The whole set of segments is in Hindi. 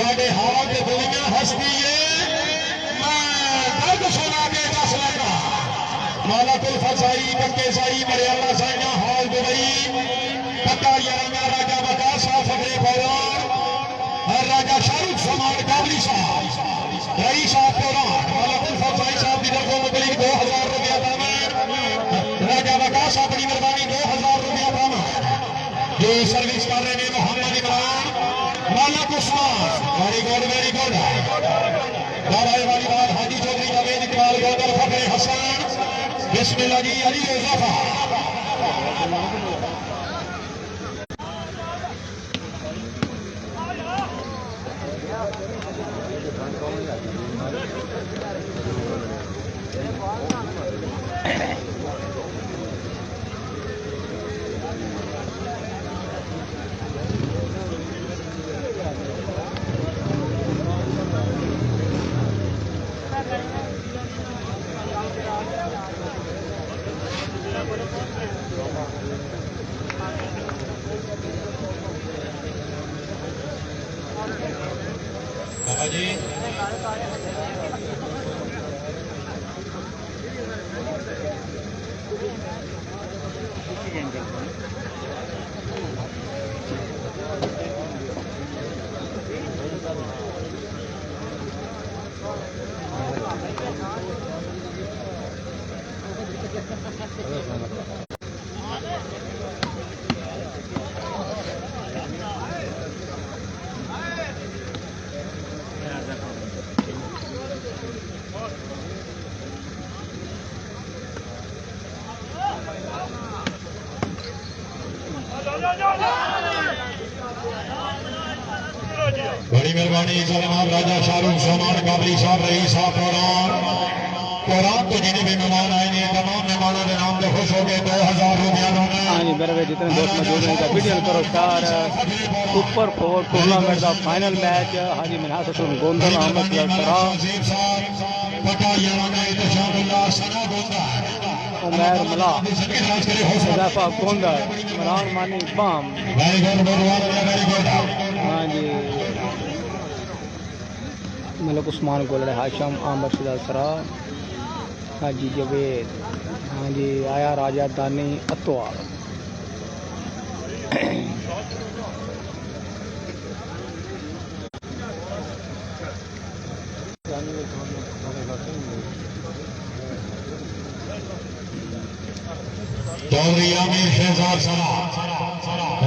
थोड़े हाथ दुनिया हस्ती दर्द सुना के दस लगा माला कुल फसाई पक्के साई मरियाला साइया हाल दुबई पक्का यारा राजा वकास फटे फौलान और राजा शाहरुख समान काबली साहब रई साहब फौलान माला कुल फसाई साहब की तरफ मुबलिक 2000 रुपया दामन राजा वकास अपनी मेहरबानी 2000 रुपया दामन जो सर्विस कर रहे हैं मोहम्मद इमरान मालक उस्मान वेरी गुड दाराए वाली बात हाजी चौधरी जावेद इकबाल गोदर फखरे हसन बिस्मिल्लाह जी अली मुजफ्फर जी बड़ी मेहरबानी जनाब राजा शाहरुख समान काबली साहब रही साहब कुरान तो जिन्हें भी मेहमान आए हैं तमाम मेहमानों के नाम से खुश हो गए 2000 रुपया हाँ जी मेरे जितने दोस्त मौजूद हैं वीडियो करो स्टार सुपर 4 टूर्नामेंट का फाइनल मैच हाजी मिनहास हसन गोंदल अहमद उमैर मला हुज़ैफा गोंदल इमरान मानी बाम हाँ जी मलक उस्मान गोलड़े हाशम आमर शुदा सरा हाजी जवेद हाँ जी आया राजा दानी अतवाल चौधरी आमिर शहजाद सरा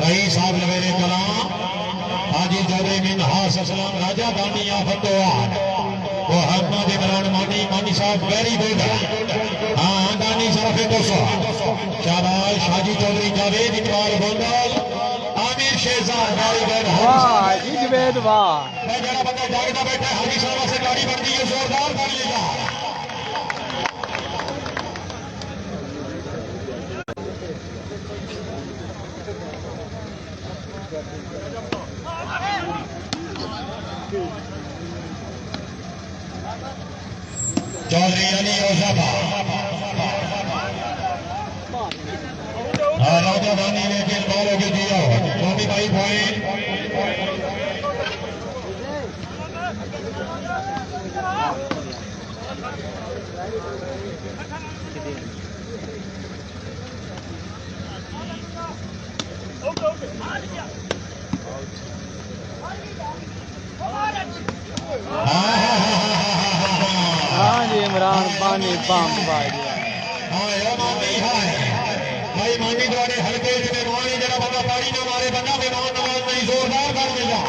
रही साहब लवेरे कलाम हाजी चौधरी मिनहास असलम राजा दानी आफतवान मोहम्मद इमरान मानी साहब वेरी गुड हाँ दानी साहब 200 शाबाश हाजी चौधरी जावेद इकबाल गोंदल आमिर शहजाद वेरी गुड वाह जी जवेद वाह मैं जरा बंदा जागता बैठा हाजी साहब से गाड़ी बनती है जोरदार कर लेगा चौधरी अली मुजफ्फर राजा दानी ने खेल बॉल होगी दिया स्वामी भाई पॉइंट हाँ जी इमरान पानी बाम भाई भाई मानी थोड़े हल्के में मानी जरा बंदा पानी ना मारे बंदा मेहमान नवाज नहीं जोरदार कर देगा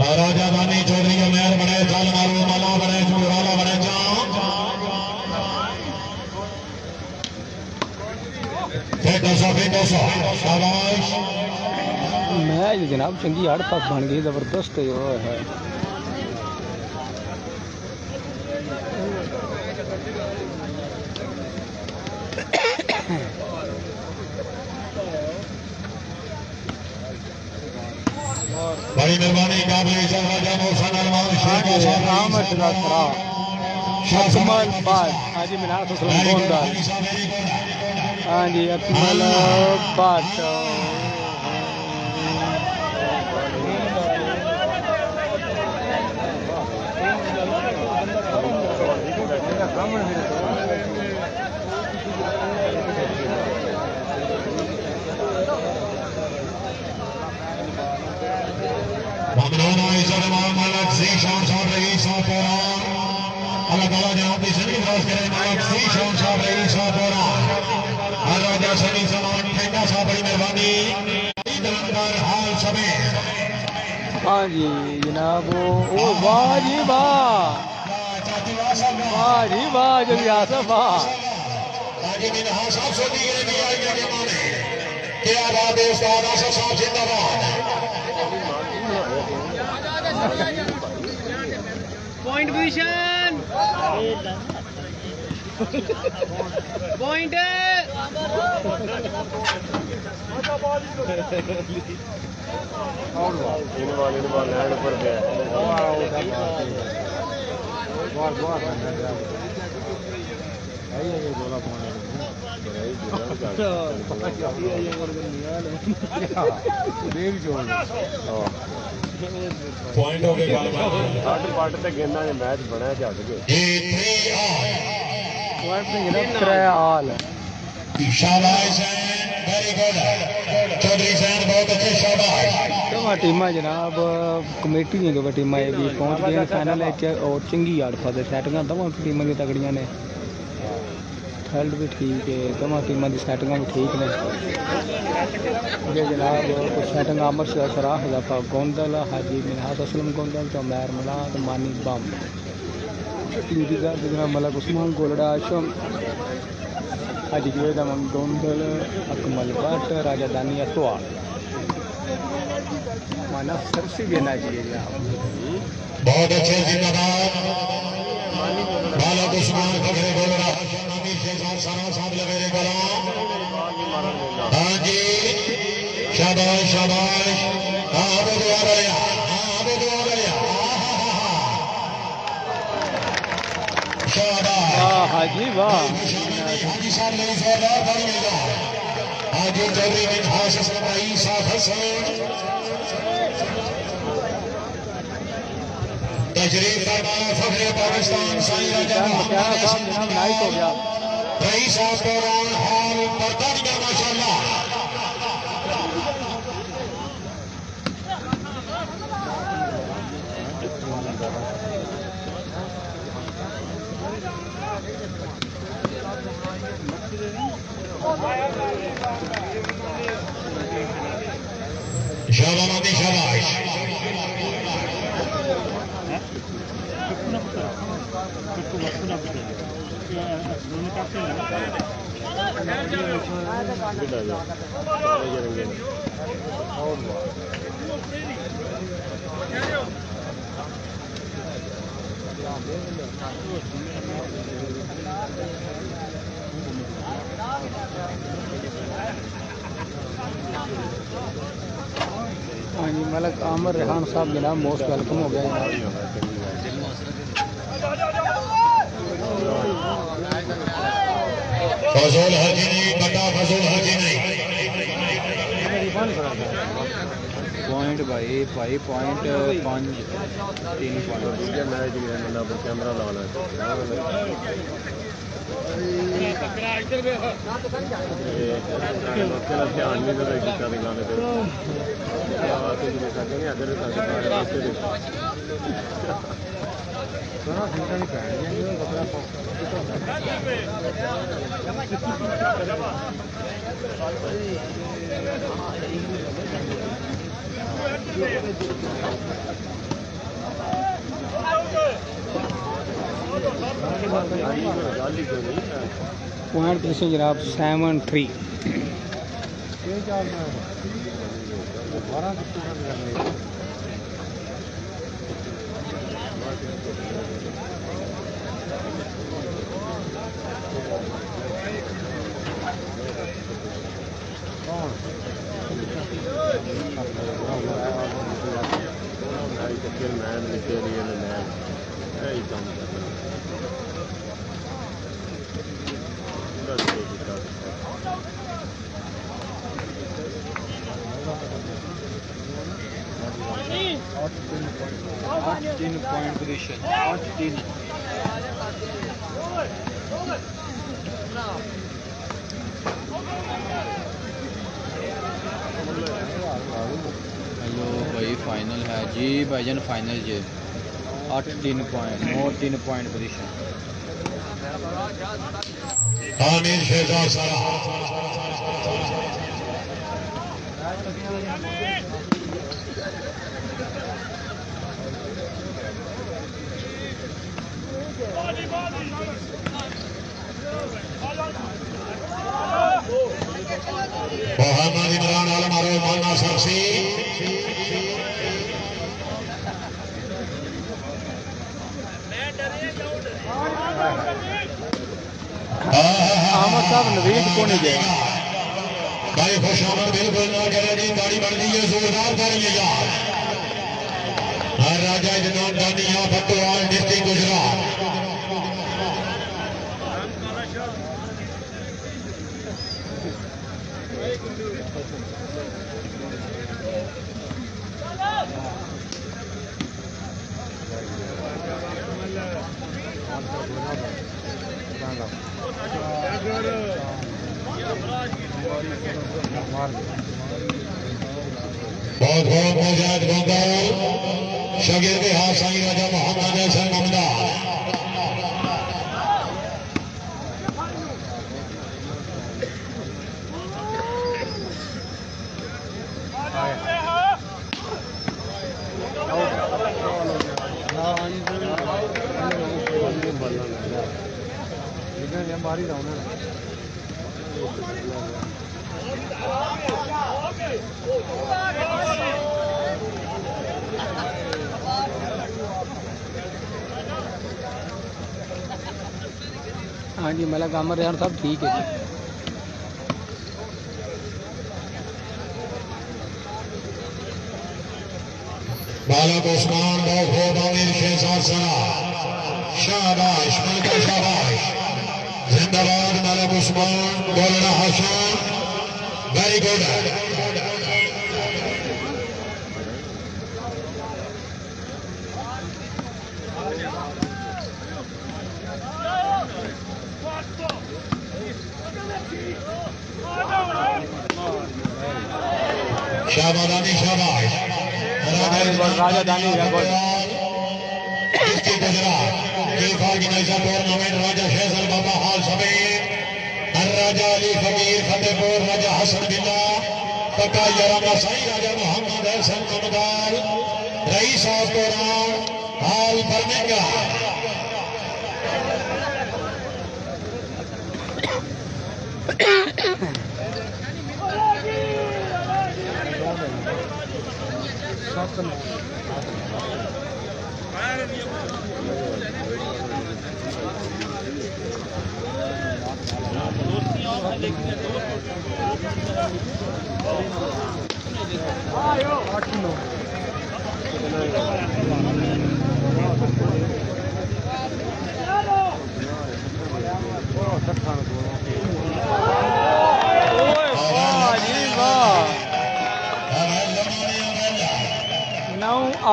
राजा दानी चौधरी का मेयर बने जाल मारो माला बने चुराला बने जाओ फिर 200 शाबाश मैच जनाब चंगी हड़ तक बन गई जबरदस्त है बड़ी मेहरबानी काबिल इज्जत राजा मौलाना अरमान शेख साहब आमद सरा अकमल बाज हाजी मिनार ससलम गोंदा हाँ जी अकमल भट्ट ममनून इज्जत मलक ज़ीशान साहब रईस पुरान अल्लाह ताला जनाब की जिंदगी दराज करे मलक ज़ीशान साहब रईस पुरान राजा सनी समान ठेका साहब बड़ी मेहरबानी दलंदर हाल समेत हाँ जी जनाब ओ वाह जी वाह जी वाह जल्दी आसफ वाह आगे में नहा साहब से दी गई भी आई के माने क्या बात है उस्ताद आसफ साहब जिंदाबाद पॉइंट पोजीशन पॉइंट लैंड पर गया पॉइंट हो गए थर्ड क्वार्टर तक गेंदा ने मैच बनाया झट के आल शाबाश वेरी गुड चौधरी सैन बहुत अच्छे शाबाश दोवां टीमां जनाब कमेटी दी दो टीमां भी पहुंच गई फाइनल और चंगी आड़ फदे सैटिंगां दोवां टीमां दी तगड़ियां ने फील्ड भी ठीक है दोवां टीमां दी सैटिंगां भी ठीक ने ये जनाब कुछ सैटिंग अमर सराह दा गोंदल हाजी मिनहाज असलम गोंदल तो मैर मलाद मानी बम टीम की जनाब मलक उस्मान गोलड़ा आशम हाजी जुवेद अमन गोंदल अकमल भट्ट राजा दानी अतवा माना सरसी देना चाहिए जनाब बहुत अच्छे जिंदाबाद बालक उस्मान फखरे गोलरा हसन अमीर शेखान सारा साहब लवेरे गुलाम हाँ जी शाबाश शाबाश हाँ वो दुआ गया हाँ वो दुआ गया शाबाश वाह हाजी वाह हाजी साहब ने जोरदार बड़ी मिला हाजी चौधरी बिन हासिस ईसा हसन तजरीब फरमाया फखरे पाकिस्तान साईं राजा प्यारा साहब जनाब नाइस हो गया रईस दौरान हाल बरतानिया माशाल्लाह शाबाश शाबाश हाँ जी मलक आमर रेहान साहब जनाब मोस्ट वेलकम हो गया जनाब फजूल हाजी नहीं बटा फजूल हाजी नहीं पॉइंट भाई पॉइंट 5 3 पॉइंट मैच कैमरा लाना ध्यान नहीं देता गीता के गाने पे अगर पॉइंट जनाब 7-3 मैन लिखे लिए मैन यही काम करना तीन पॉइंट पोजीशन 8-3 हेलो भाई फाइनल है जी भाईजान फाइनल जी 8-3 पॉइंट और 3 पॉइंट पोजीशन आमिर शहजाद सारा मोहम्मद इमरान आलम और माना सरसी अहमद साहब नवीद को नहीं गया भाई खुशामद बिल्कुल ना करे जी गाड़ी बन रही है जोरदार करिए यार हर राजा जनाब दानिया फतवाल डिस्ट्रिक्ट गुजरात बहुत बहुत मुजाहिद बंगाल शागिर्द हाथ साईं राजा मोहम्मद हसन ममदार बारी जाऊँ हाँ जी मेरा काम यार सब ठीक है जी बालक उस्मान बहुत आमिर शहजाद सरा शाबाश मलका शाबाश जिंदाबाद बालक उस्मान बोलना हसन वेरी गुड शाबादानी शाबाश Raja Dani district Gujrat organiser tournament Raja Faisal बाबा हाल समेत राजा अली फकीर फतेहपुर राजा हसन बिल्ला पक्का याराना साईं राजा मोहम्मद हसन कमदाल रईस of Quran hall Birmingham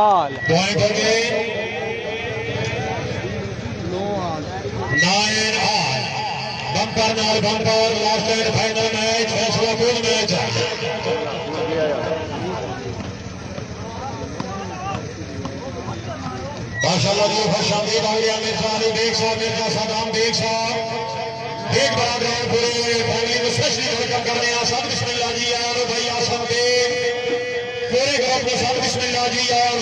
all point हो गए 9 ऑल बंपर नाल bumper last and final match फैसला कूद मैच माशाल्लाह जी खुशामदीद आउलिया मिर्जा अली बेग साहब मिर्जा सदाम बेग साहब एक बार ग्राउंड पूरे फैमिली को स्पेशली वेलकम करने आ सब बिस्मिल्लाह जी और भाई आसम बेग पूरे ग्रुप को सब बिस्मिल्लाह जी और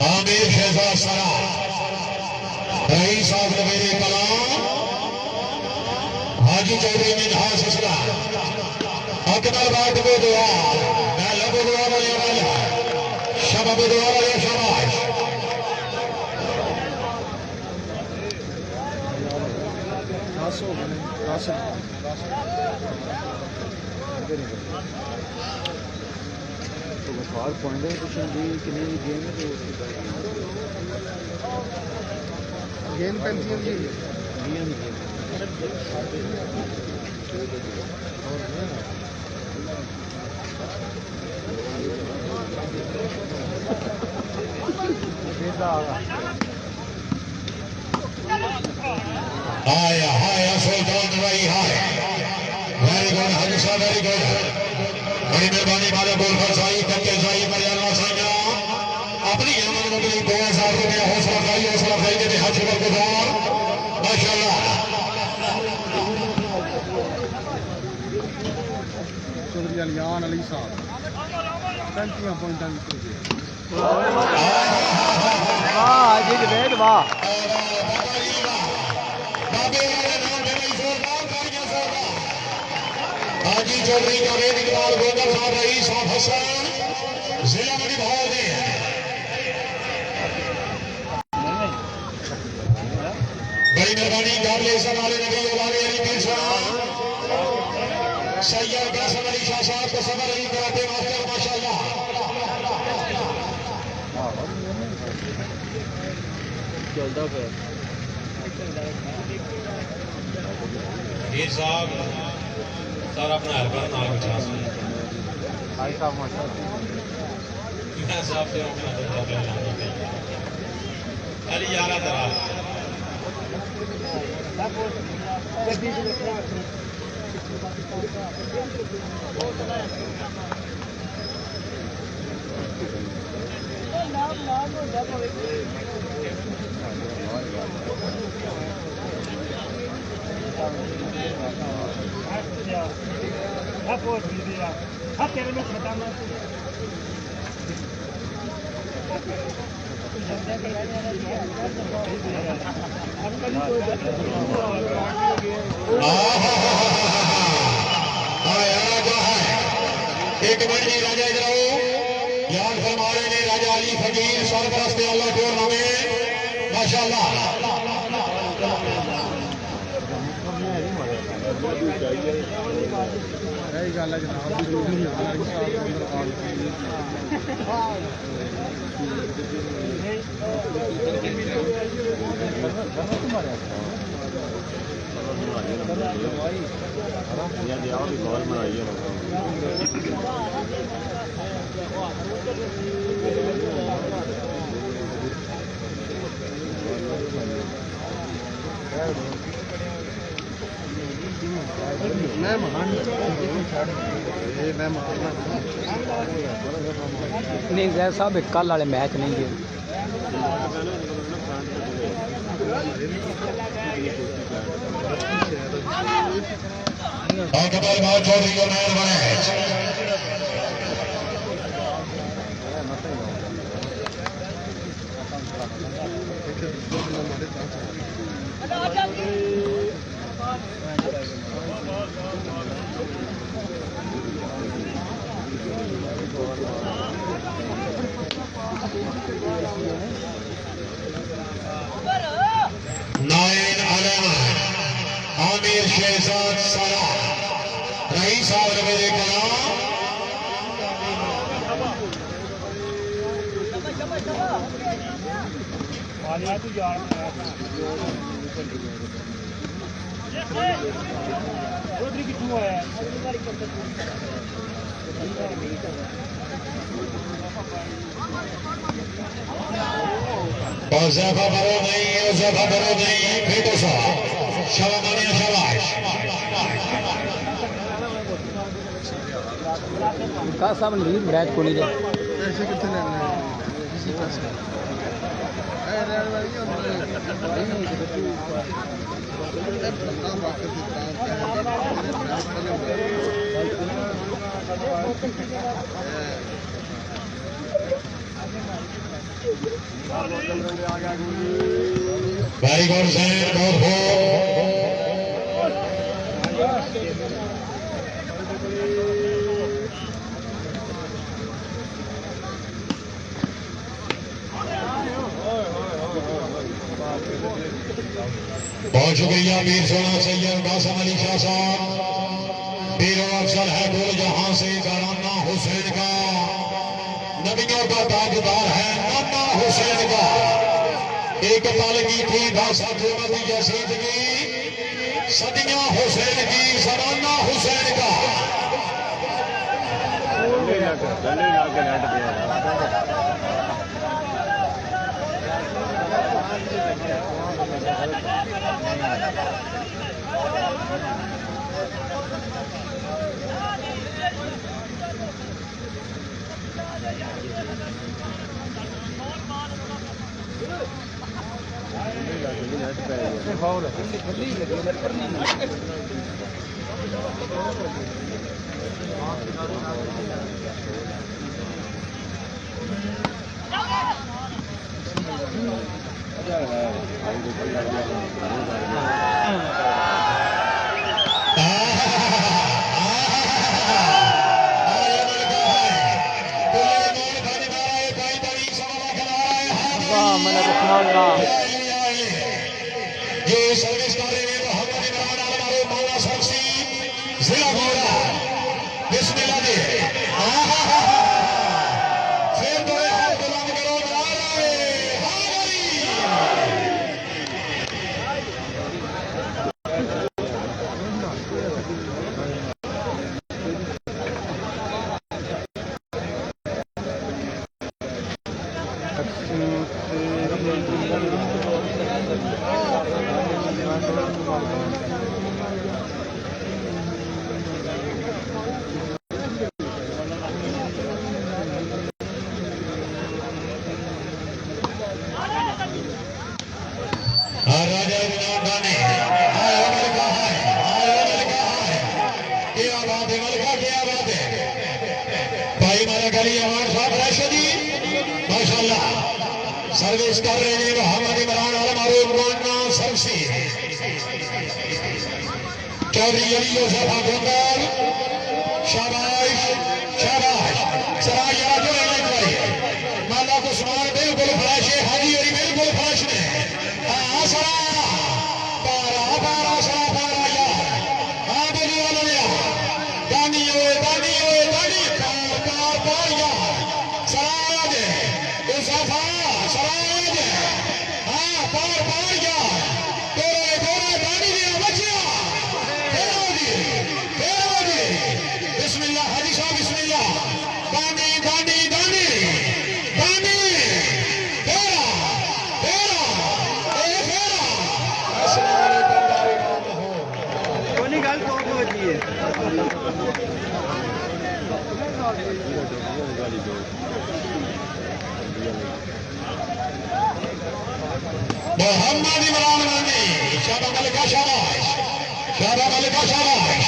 आमिर शहजाद सरा रईस साहब मेरे कलाम हाजी चौधरी मिनहास ससरा अकबर बाट को दुआ मैं लब दुआ वाले वाला शबब दुआ वाले शाबाश और पॉइंट है कुछ भी कितनी गेम है तो गेम पेंसिल जी हाया हाया सुल्तान भाई हाय वेरी गुड हाजी साहब वेरी गुड बड़ी मेहरबानी वाले बोल कर साई पक्के साई मरियाला साइया अपनी अमल मुगली 2000 रुपया हौसला खाई के हज पर गुजार माशाल्लाह चौधरी अलियान अली साहब 35 पॉइंट वाह जी वेद वाह हाजी चौधरी जावेद इकबाल गोंदर साहब रईस साहब हसन जिला बड़ी भाव दे बड़ी मेहरबानी गावले वाले नबी वाले अली पीर साहब सैयद कासिम अली शाह साहब को सबर अली कराटे मास्टर माशाल्लाह चलता पे पीर साहब सारा अपना हरबा नाल बिछा सी भाई साहब माशाल्लाह मैं साहब से अपना दर्जा ले लाना अली यारा दरा एक मिनट राजा इधर आओ याद फरमा रहे ने राजा अली फकीर सरपरस्त अल्लाह टूर्नामेंट माशाल्लाह यही गल है जनाब गौर बनाई है मैं महान नहीं जैद साहब कल वाले मैच नहीं गए अकबर बहुत चौधरी को मैच बने नाइन अलेवन आमिर शहजाद सरा रईस साहब मेरे कलाम और ज़्यादा बरो नहीं है ज़्यादा बरो नहीं है बेटो साहब शबानिया शबाश का साहब लीड मैच को नहीं जाए पैसे कितने लेने हैं वेरी गुड सर, बहुत हो। बहुत शुक्रिया वीर सोना सैयद कासम अली शाह साहब। बीरो अफसर है गोल जहां से गाना हुसैन का, नबियों का ताजदार है नाना हुसैन का। एक पल की थी बासमती यसीदगी, सदियां हुसैन की जमाना हुसैन का। ये सर्विस जिला घोड़ा बिस्मिल्लाह जी। फिर बड़े हाथ बुलंद करो, नारे सर्विस कर रहे हैं मोहम्मद इमरान आलम सरसी चौधरी अली यूसुफ गोंगल। शाबाश शाबाश सराय माला उस्मान बिल्कुल फ्लैश है, हाजी अली बिल्कुल फ्लैश में। सरा पारा पारा सरा पारा यार बोली वाला यार दानी कार कार पार यार सराज उसाफा सराज पार पार यार तोरे तोरे दानी दिया बचिया फेरो जी बिस्मिल्लाह हाजी साहब बिस्मिल्लाह दानी दानी दानी दानी फेरा फेरा ए फेरा कोनी गल तो बची है। मोहम्मद इमरान वानी शाबाश मलिका शाबाश शाबाश मलिका शाबाश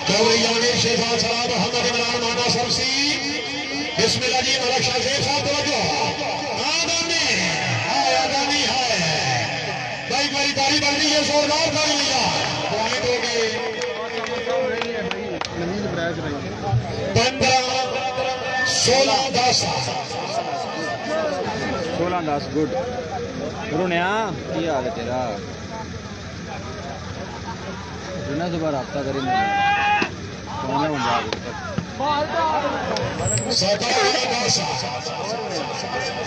चौधरी आमिर शेखान सलाह मोहम्मद इमरान माना सरसी बिस्मिल्लाह जी मलक शाह शेख साहब तवज्जो आदानी है भाई मेरी तारी बन रही है जोरदार ताली लिया पॉइंट हो गए 15-16-10 16-10 गुड रुनिया की हाल है तेरा रुना सुबह रास्ता करी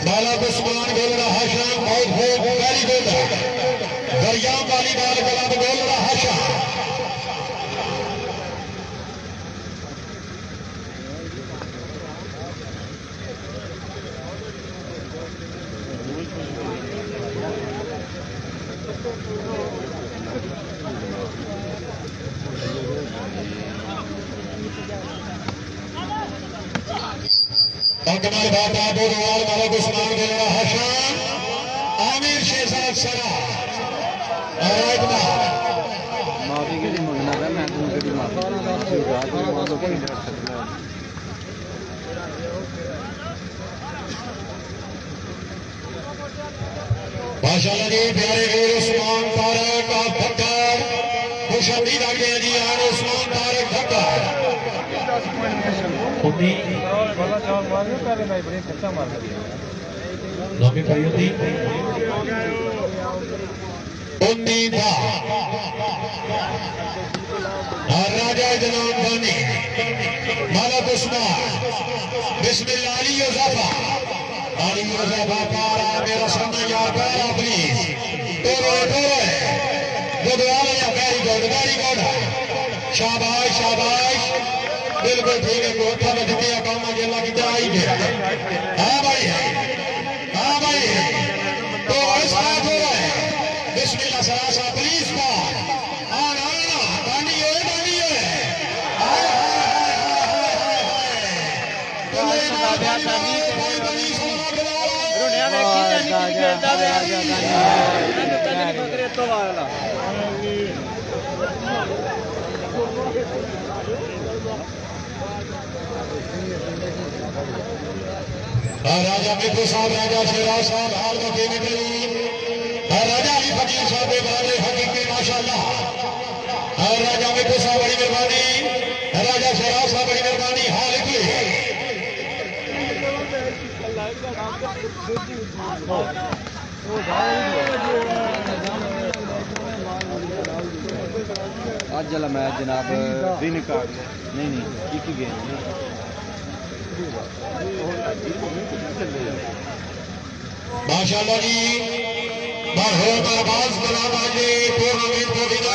बाला उस्मान बोल रहा शाम बहुत भोग गाली बोल रहा दरिया वाली बाल गला बोल रहा शाम कमल बाबा बोरवाल मलक उस्मान गुलवा हसन आमिर शेजाद सरा और माफी के लिए मंगना है मैं तुम के माफी रात में बहुत लोग माशाअल्लाह जी प्यारे वीर उस्मान तारक का फक्कर खुशबीदा के जी और उस्मान तारक फक्कर उन्नी लंबी परियोती उन्नी था और राजा जनाब बानी मलक उस्मान बिस्मिल्लाह अली यूसुफा अली यूसुफा पारा मेरा सामने यार पारा please Toro good very good शाबाश शाबाश बिल्कुल ठीक है कोठा में जितने काम में अल्लाह की आई है हाँ भाई तो स्टार्ट हो रहा है बिस्मिल्लाह सरासा प्लीज का आना दानी हो राजा मित्तू साहब राजा शेराज साहब हाल में राजा अली फकीर साहब बड़े हकीकी माशाअल्लाह राजा मित्तू साहब बड़ी मेहरबानी राजा शेराज साहब बड़ी मेहरबानी हाल की आज जला मैच जनाब दिन का नहीं एक ही गेम माशाअल्लाह जी बाहर आवाज बना बाजे टूर्नामेंट को विदा